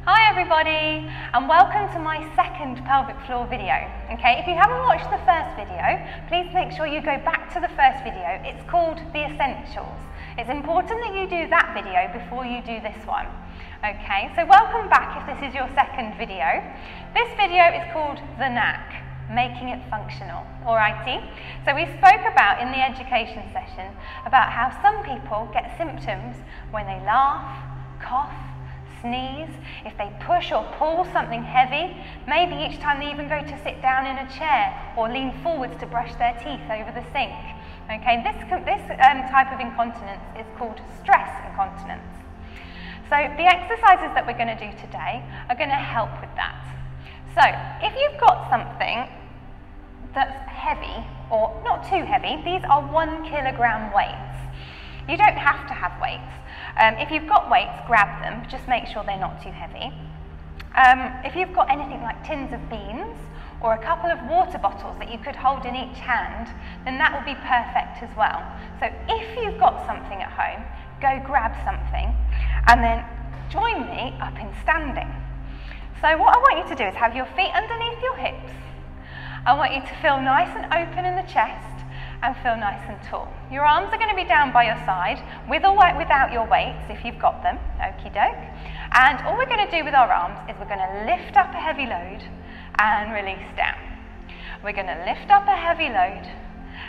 Hi everybody, and welcome to my second pelvic floor video. Okay, if you haven't watched the first video, please make sure you go back to the first video. It's called The Essentials. It's important that you do that video before you do this one. Okay, so welcome back if this is your second video. This video is called The Knack, making it functional. Alrighty, so we spoke about in the education session about how some people get symptoms when they laugh, cough, sneeze, if they push or pull something heavy, maybe each time they even go to sit down in a chair or lean forwards to brush their teeth over the sink. Okay, this type of incontinence is called stress incontinence. So the exercises that we're going to do today are going to help with that. So if you've got something that's heavy, or not too heavy, these are 1 kilogram weights. You don't have to have weights. If you've got weights, grab them, just make sure they're not too heavy. If you've got anything like tins of beans or a couple of water bottles that you could hold in each hand, then that will be perfect as well. So if you've got something at home, go grab something and then join me up in standing. So what I want you to do is have your feet underneath your hips. I want you to feel nice and open in the chest and feel nice and tall. Your arms are going to be down by your side, with or without your weights if you've got them, okie doke. And all we're going to do with our arms is we're going to lift up a heavy load and release down. We're going to lift up a heavy load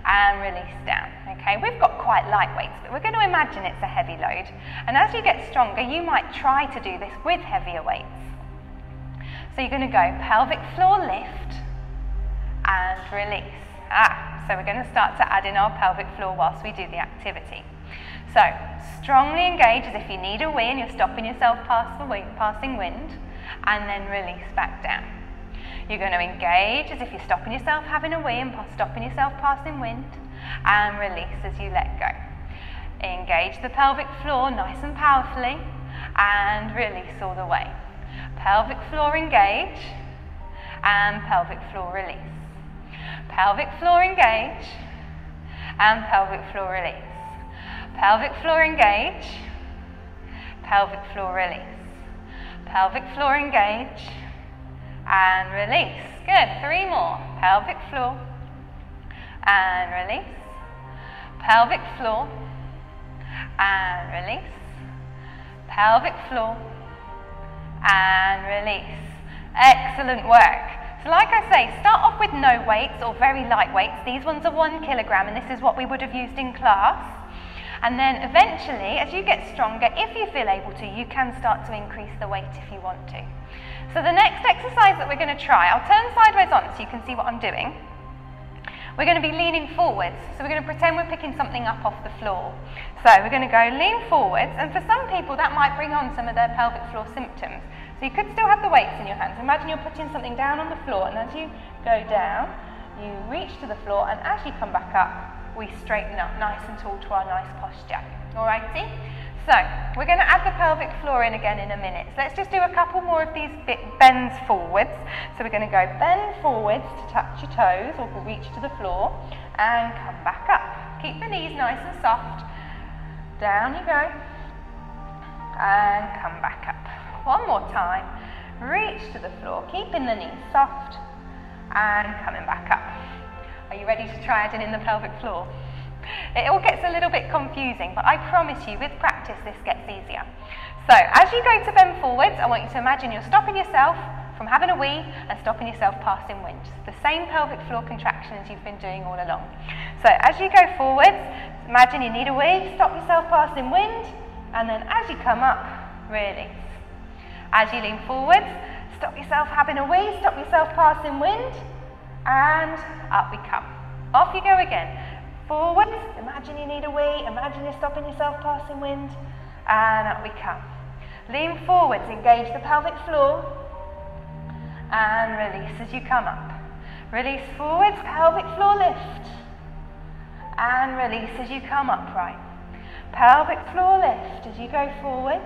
and release down. Okay, we've got quite light weights, but we're going to imagine it's a heavy load. And as you get stronger, you might try to do this with heavier weights. So you're going to go pelvic floor lift and release. So we're going to start to add in our pelvic floor whilst we do the activity. So strongly engage as if you need a wee and you're stopping yourself passing wind, and then release back down. You're going to engage as if you're stopping yourself having a wee and stopping yourself passing wind, and release as you let go. Engage the pelvic floor nice and powerfully and release all the way. Pelvic floor engage and pelvic floor release. Pelvic floor engage and pelvic floor release. Pelvic floor engage, pelvic floor release. Pelvic floor engage and release. Good, 3 more. Pelvic floor and release. Pelvic floor and release. Pelvic floor and release. Excellent work. So like I say, start off with no weights or very light weights. These ones are 1 kilogram and this is what we would have used in class. And then eventually, as you get stronger, if you feel able to, you can start to increase the weight if you want to. So the next exercise that we're going to try, I'll turn sideways on so you can see what I'm doing. We're going to be leaning forwards. So we're going to pretend we're picking something up off the floor. So we're going to go lean forwards, and for some people that might bring on some of their pelvic floor symptoms. So you could still have the weights in your hands. Imagine you're putting something down on the floor, and as you go down, you reach to the floor, and as you come back up, we straighten up nice and tall to our nice posture. Alrighty? So we're going to add the pelvic floor in again in a minute. So let's just do a couple more of these bends forwards. So we're going to go bend forwards to touch your toes or reach to the floor, and come back up. Keep the knees nice and soft. Down you go, and come back up. One more time, reach to the floor, keeping the knees soft and coming back up. Are you ready to try adding in the pelvic floor? It all gets a little bit confusing, but I promise you with practice this gets easier. So as you go to bend forwards, I want you to imagine you're stopping yourself from having a wee and stopping yourself passing wind. The same pelvic floor contraction as you've been doing all along. So as you go forwards, imagine you need a wee, stop yourself passing wind, and then as you come up, release. As you lean forwards, stop yourself having a wee, stop yourself passing wind, and up we come. Off you go again. Forwards, imagine you need a wee, imagine you're stopping yourself passing wind, and up we come. Lean forwards, engage the pelvic floor, and release as you come up. Release forwards, pelvic floor lift, and release as you come upright. Pelvic floor lift as you go forwards.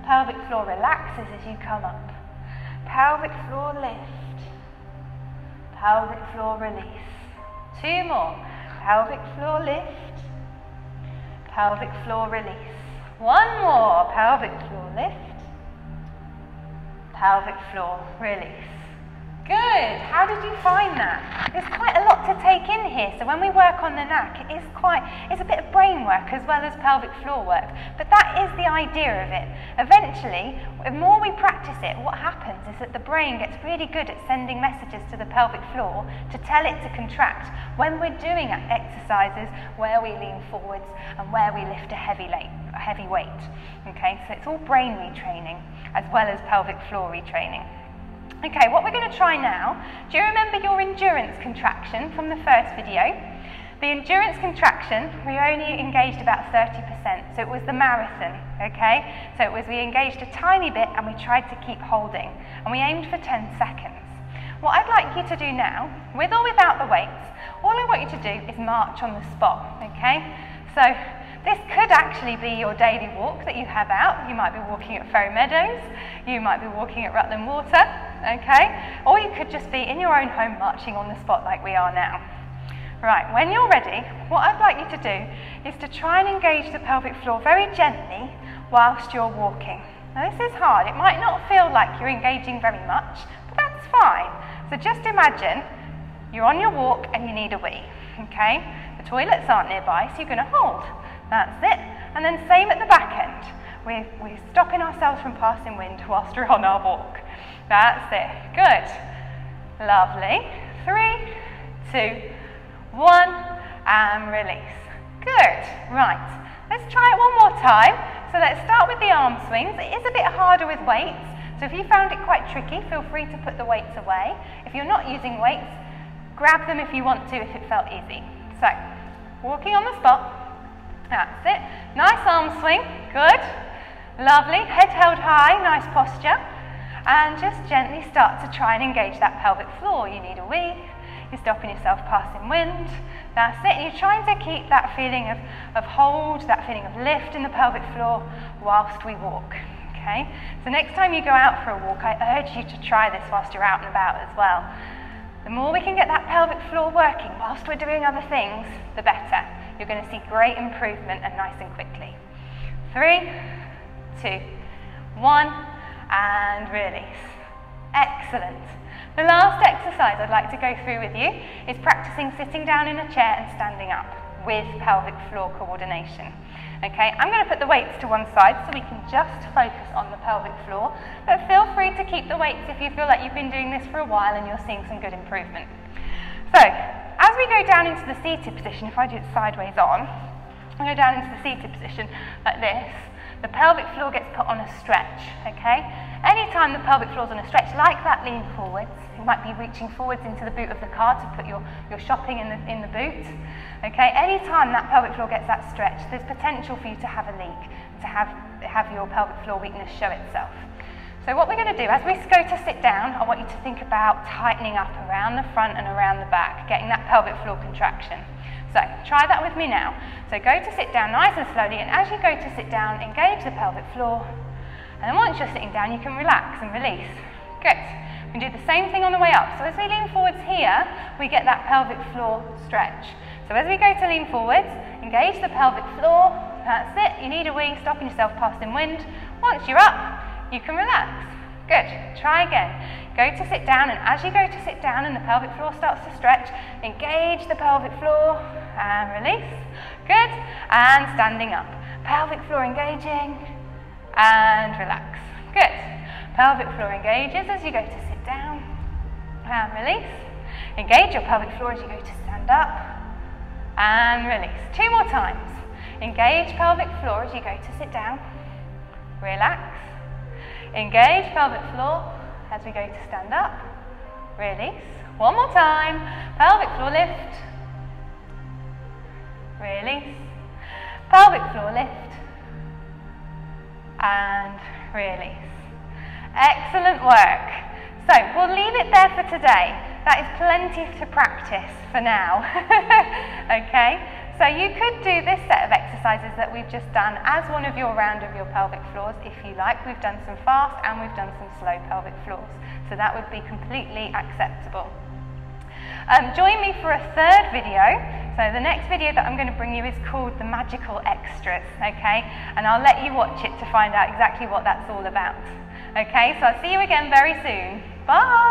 Pelvic floor relaxes as you come up. Pelvic floor lift. Pelvic floor release. 2 more. Pelvic floor lift. Pelvic floor release. 1 more. Pelvic floor lift. pelvic floor release. Good. How did you find that? There's quite a lot to take in here. So when we work on the knack, it's a bit of brain work as well as pelvic floor work. But that is the idea of it. Eventually, the more we practice it, what happens is that the brain gets really good at sending messages to the pelvic floor to tell it to contract when we're doing exercises where we lean forwards and where we lift a heavy weight. Okay, so it's all brain retraining as well as pelvic floor retraining. Okay, what we're going to try now, do you remember your endurance contraction from the first video? The endurance contraction, we only engaged about 30%, so it was the marathon, okay? So we engaged a tiny bit and we tried to keep holding, and we aimed for 10 seconds. What I'd like you to do now, with or without the weights, all I want you to do is march on the spot, okay? So this could actually be your daily walk that you have out. You might be walking at Ferry Meadows, you might be walking at Rutland Water, okay? Or you could just be in your own home marching on the spot like we are now. Right, when you're ready, what I'd like you to do is to try and engage the pelvic floor very gently whilst you're walking. Now this is hard, it might not feel like you're engaging very much, but that's fine. So just imagine you're on your walk and you need a wee, okay? The toilets aren't nearby, so you're going to hold. That's it. And then same at the back end. We're stopping ourselves from passing wind whilst we're on our walk. That's it. Good. Lovely. 3, 2, 1, and release. Good. Right. Let's try it one more time. So let's start with the arm swings. It is a bit harder with weights. So if you found it quite tricky, feel free to put the weights away. If you're not using weights, grab them if you want to, if it felt easy. So, walking on the spot. That's it. Nice arm swing. Good. Lovely. Head held high. Nice posture. And just gently start to try and engage that pelvic floor. You need a wee. You're stopping yourself passing wind. That's it. And you're trying to keep that feeling of hold, that feeling of lift in the pelvic floor whilst we walk. Okay? So next time you go out for a walk, I urge you to try this whilst you're out and about as well. The more we can get that pelvic floor working whilst we're doing other things, the better. You're going to see great improvement and nice and quickly. 3, 2, 1, and release. Excellent. The last exercise I'd like to go through with you is practicing sitting down in a chair and standing up with pelvic floor coordination. Okay, I'm going to put the weights to one side so we can just focus on the pelvic floor, but feel free to keep the weights if you feel like you've been doing this for a while and you're seeing some good improvement. So, as we go down into the seated position, if I do it sideways on, I go down into the seated position like this, the pelvic floor gets put on a stretch, okay? Anytime the pelvic floor's on a stretch, like that lean forwards, you might be reaching forwards into the boot of the car to put your shopping in the boot, okay? Anytime that pelvic floor gets that stretch, there's potential for you to have a leak, to have your pelvic floor weakness show itself. So what we're going to do, as we go to sit down, I want you to think about tightening up around the front and around the back, getting that pelvic floor contraction. So try that with me now. So go to sit down nice and slowly, and as you go to sit down, engage the pelvic floor. And then once you're sitting down, you can relax and release. Good. We can do the same thing on the way up. So as we lean forwards here, we get that pelvic floor stretch. So as we go to lean forwards, engage the pelvic floor. That's it. You need a wee, stopping yourself passing wind. Once you're up, you can relax. Good. Try again. Go to sit down, and as you go to sit down and the pelvic floor starts to stretch, engage the pelvic floor and release. Good. And standing up. Pelvic floor engaging and relax. Good. Pelvic floor engages as you go to sit down and release. Engage your pelvic floor as you go to stand up and release. 2 more times. Engage pelvic floor as you go to sit down. Relax. Engage pelvic floor as we go to stand up. Release. 1 more time. Pelvic floor lift. Release. Pelvic floor lift. And release. Excellent work. So we'll leave it there for today. That is plenty to practice for now. Okay? So you could do this set of exercises that we've just done as one of your round of your pelvic floors if you like. We've done some fast and we've done some slow pelvic floors. So that would be completely acceptable. Join me for a third video. So the next video that I'm going to bring you is called The Magical Extras, okay? And I'll let you watch it to find out exactly what that's all about. Okay, so I'll see you again very soon. Bye!